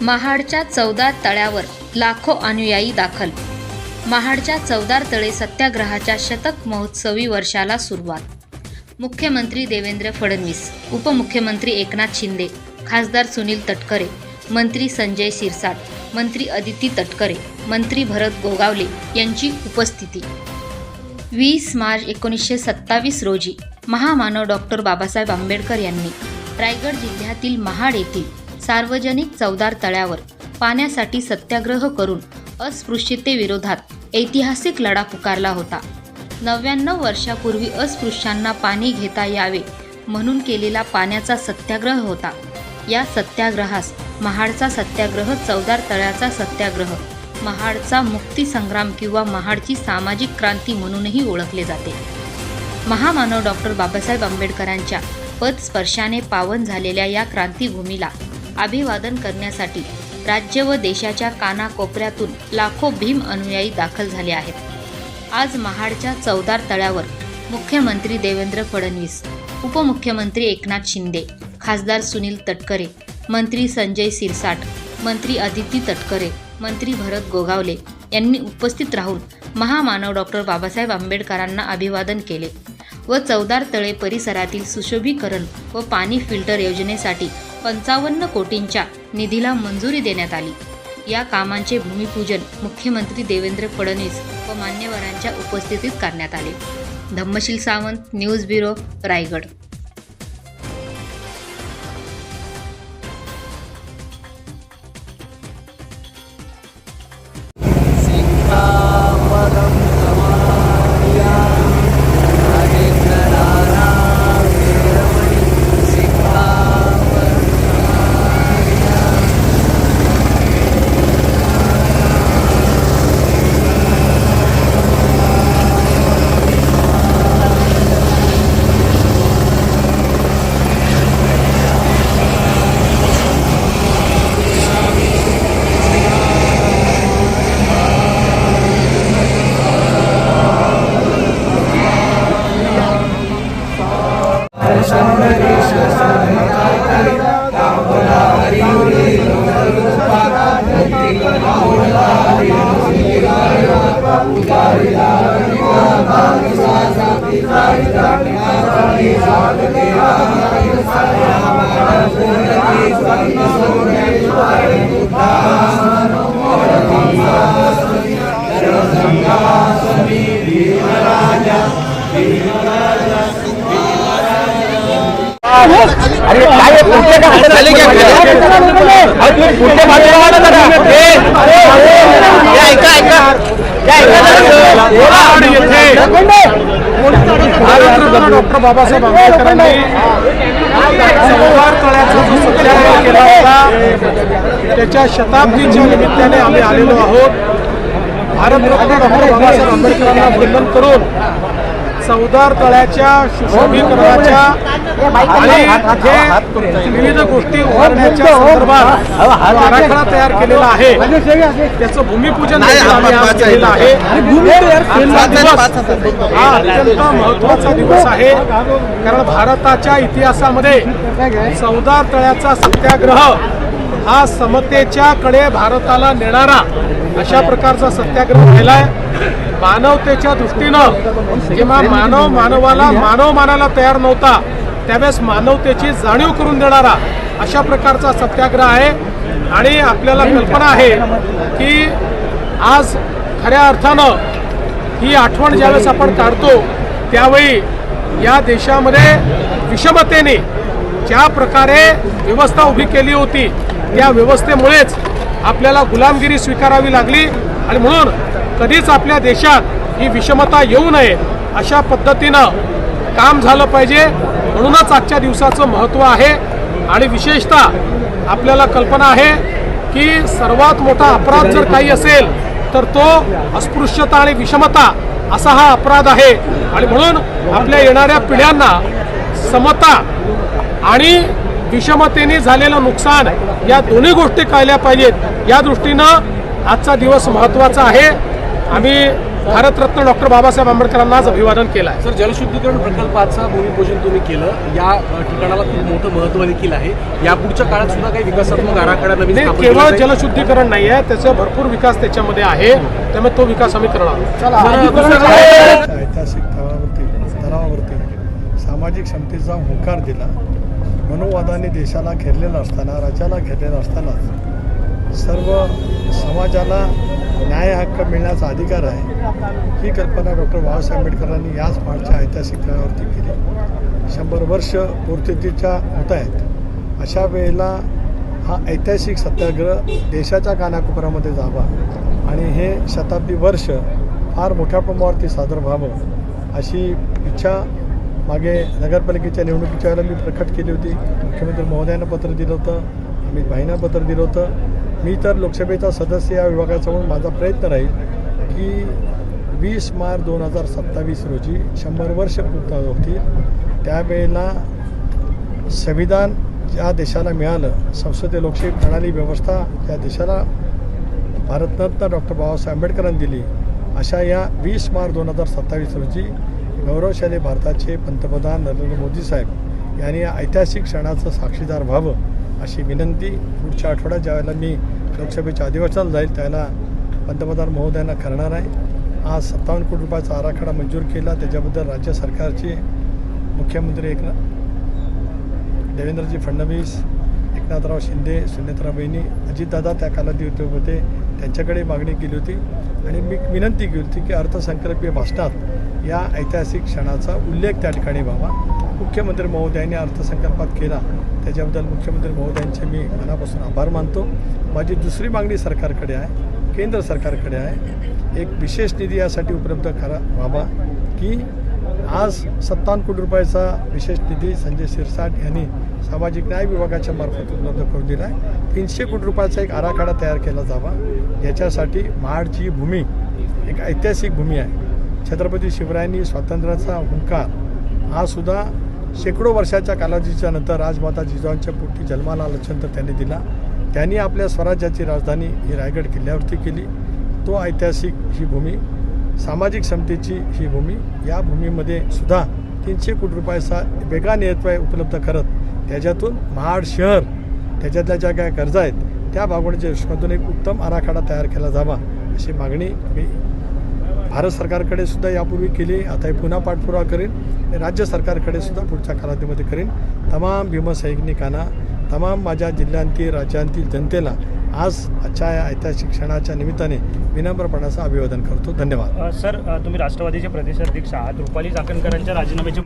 महाडच्या चवदार तळ्यावर लाखो अनुयायी दाखल। महाडच्या चवदार तळे सत्याग्रहाच्या शतक महोत्सवी वर्षाला सुरुवात। मुख्यमंत्री देवेंद्र फडणवीस, उपमुख्यमंत्री एकनाथ शिंदे, खासदार सुनील तटकरे, मंत्री संजय शिरसाट, मंत्री अदिती तटकरे, मंत्री भरत गोगावले यांची उपस्थिती। 20 मार्च 1927 रोजी महामानव डॉक्टर बाबासाहेब आंबेडकर यांनी रायगड जिल्ह्यातील महाड येथील सार्वजनिक चवदार तळ्यावर पाण्यासाठी सत्याग्रह करून अस्पृश्यतेविरोधात ऐतिहासिक लढा पुकारला होता। 99 वर्षापूर्वी अस्पृश्यांना पाणी घेता यावे म्हणून केलेला पाण्याचा सत्याग्रह होता। या सत्याग्रहास महाडचा सत्याग्रह, चवदार तळ्याचा सत्याग्रह, महाडचा मुक्ती संग्राम किंवा महाडची सामाजिक क्रांती म्हणूनही ओळखले जाते। महामानव डॉक्टर बाबासाहेब आंबेडकरांच्या पदस्पर्शाने पावन झालेल्या या क्रांतीभूमीला अभिवादन करण्यासाठी राज्य व देशाच्या कानाकोपऱ्यातून लाखो भीम अनुयायी दाखल झाले आहेत। आज महाडच्या चवदार तळ्यावर मुख्यमंत्री देवेंद्र फडणवीस, उपमुख्यमंत्री एकनाथ शिंदे, खासदार सुनील तटकरे, मंत्री संजय शिरसाट, मंत्री अदिती तटकरे, मंत्री भरत गोगावले यांनी उपस्थित राहून महामानव डॉक्टर बाबासाहेब आंबेडकरांना अभिवादन केले व चवदार तळे परिसरातील सुशोभीकरण व पाणी फिल्टर योजनेसाठी 55 कोटींच्या निधीला मंजुरी देण्यात आली। या कामांचे भूमिपूजन मुख्यमंत्री देवेंद्र फडणवीस व मान्यवरांच्या उपस्थितीत करण्यात आले। Dhammasheel Sawant, news bureau, Raigad. अरे काय पुढचे का झाले की तुम्ही पुढच्या बाजूला वाढा जरा ऐका डॉक्टर बाबासाहेब आंबेडकरांनी चवदार तळ्याचा जो सत्याग्रह केला होता त्याच्या शताब्दीच्या निमित्ताने आम्ही आलेलो आहोत। भारतरत्न डॉक्टर बाबासाहेब आंबेडकरांना वंदन करून चवदार तळ्याच्या सुशोभीकरणाच्या आणि विविध गोष्टी उभारण्याच्या संदर्भात आराखडा तयार केलेला आहे, त्याचं भूमिपूजन केलेलं आहे। हा अत्यंत महत्त्वाचा दिवस आहे, कारण भारताच्या इतिहासामध्ये चवदार तळ्याचा सत्याग्रह हा समतेच्या कडे भारताला नेणारा अशा प्रकारचा सत्याग्रह केलाय। मानवतेच्या दृष्टीनं जेव्हा मानवाला मानायला तयार नव्हता त्यावेळेस मानवतेची जाणीव करून देणारा अशा प्रकारचा सत्याग्रह आहे। आणि आपल्याला कल्पना आहे की आज खऱ्या अर्थानं ही आठवण ज्यावेळेस आपण काढतो त्यावेळी या देशामध्ये विषमतेने ज्या प्रकारे व्यवस्था उभी केली होती त्या व्यवस्थेमुळेच आपल्याला गुलामगिरी स्वीकारावी लागली आणि म्हणून कधीच आपल्या देशात ही विषमता येऊ नये अशा पद्धतीनं काम झालं पाहिजे, म्हणूनच आजच्या दिवसाचं महत्त्व आहे। आणि विशेषतः आपल्याला कल्पना आहे की सर्वात मोठा अपराध जर काही असेल तर तो अस्पृश्यता आणि विषमता असा हा अपराध आहे। आणि म्हणून आपल्या येणाऱ्या पिढ्यांना समता आणि विषमतेने झालेलं नुकसान या दोन्ही गोष्टी कळल्या पाहिजेत, या दृष्टीनं आजचा दिवस महत्त्वाचा आहे। आम्ही भारतरत्न डॉक्टर बाबासाहेब आंबेडकरांना आज अभिवादन केलं आहे. सर, जलशुद्धीकरण प्रकल्पाचा भूमिपूजन तुम्ही केलं. या ठिकाणाला खूप मोठं महत्त्व देखील आहे. यापुढच्या काळात सुद्धा काही विकासात्मक आराखडा नवीन नाही, स्थापन केवळ केला जाईल? जलशुद्धीकरण नाही आहे, त्याचा भरपूर विकास त्याच्यामध्ये आहे. त्यामुळे तो विकास आम्ही करणार ऐतिहासिक स्तरावरती सामाजिक समतेचा होकार दिला. मनोवादाने देशाला घेरलेला असताना, राज्याला घेरलेला असतानाच सर्व समाजाला न्याय हक्क मिळण्याचा अधिकार आहे, ही कल्पना डॉक्टर बाबासाहेब आंबेडकरांनी याच मार्चच्या ऐतिहासिक तळावरती केली. 100 वर्ष पूर्ततेच्या होत आहेत. अशा वेळेला हा ऐतिहासिक सत्याग्रह देशाच्या कानाकोपऱ्यामध्ये जावा आणि हे शताब्दी वर्ष फार मोठ्या प्रमाणावरती सादर व्हावं अशी इच्छा मागे नगरपालिकेच्या निवडणुकीच्या वेळेला मी प्रकट केली होती. मुख्यमंत्री महोदयांना पत्र दिलं होतं, अमित भाईंना पत्र दिलं होतं. मी तर लोकसभेचा सदस्य या विभागाचा म्हणून माझा प्रयत्न राहील की 20 मार्च 2027 रोजी 100 वर्ष पूर्ण होतील. त्यावेळेला संविधान ज्या देशाला मिळालं, संसदीय लोकशाही प्रणाली व्यवस्था ज्या देशाला भारतरत्न डॉक्टर बाबासाहेब आंबेडकरांनी दिली, अशा या 20 मार्च 2027 रोजी गौरवशाली भारताचे पंतप्रधान नरेंद्र मोदी साहेब यांनी या ऐतिहासिक क्षणाचं साक्षीदार व्हावं अशी विनंती पुढच्या आठवड्यात ज्यावेळेला मी लोकसभेच्या अधिवेशनाला जाईल त्यावेळेला पंतप्रधान महोदयांना करणार आहे. आज 57 कोटी रुपयाचा आराखडा मंजूर केला. त्याच्याबद्दल राज्य सरकारचे मुख्यमंत्री देवेंद्रजी फडणवीस, एकनाथराव शिंदे, सुनेत्रा वहिनी, अजितदादा त्या कालावधीमध्ये त्यांच्याकडे मागणी केली होती आणि मी विनंती केली होती की अर्थसंकल्पीय भाषणात या ऐतिहासिक क्षणाचा उल्लेख त्या ठिकाणी व्हावा. मुख्यमंत्री महोदयांनी अर्थसंकल्पात केला, त्याच्याबद्दल मुख्यमंत्री महोदयांचे मी मनापासून आभार मानतो. माझी दुसरी मागणी सरकारकडे आहे, केंद्र सरकारकडे आहे. एक विशेष निधी यासाठी उपलब्ध व्हावा की आज 57 कोटी रुपयाचा विशेष निधी संजय शिरसाट यांनी सामाजिक न्याय विभागाच्या मार्फत उपलब्ध करून दिला आहे. 300 कोटी रुपयाचा एक आराखडा तयार केला जावा. याच्यासाठी महाडची भूमी एक ऐतिहासिक भूमी आहे. छत्रपती शिवरायांनी स्वातंत्र्याचा हुंकार हा सुद्धा शेकडो वर्षाच्या कालावधीच्या नंतर राजमाता जिजाऊंच्या पोटी जन्माला आल्यानंतर त्यांनी दिला. त्यांनी आपल्या स्वराज्याची राजधानी ही रायगड किल्ल्यावरती केली. तो ऐतिहासिक ही भूमी, सामाजिक समतेची ही भूमी, या भूमीमध्ये सुद्धा 300 कोटी रुपयाचा वेगळा नियतव्यय उपलब्ध करत त्याच्यातून महाड शहर त्याच्यातल्या ज्या काय गरजा आहेत त्या भागवण्याच्या दृष्टीकोनातून एक उत्तम आराखडा तयार केला जावा अशी मागणी मी भारत सरकारकडे सुद्धा यापूर्वी केली. आता हे पुन्हा पाठपुरावा करेन. राज्य सरकारकडे सुद्धा पुढच्या कालावधीमध्ये करेन. तमाम भीमसैनिकांना, तमाम माझ्या जिल्ह्यांतील राज्यांतील जनतेला आज आजच्या या ऐतिहासिक क्षणाच्या निमित्ताने विनम्रपणाचं अभिवादन करतो. धन्यवाद. सर, तुम्ही राष्ट्रवादीचे प्रदेशाध्यक्ष आहात. रुपाली चाकणकरांच्या राजीनाम्याची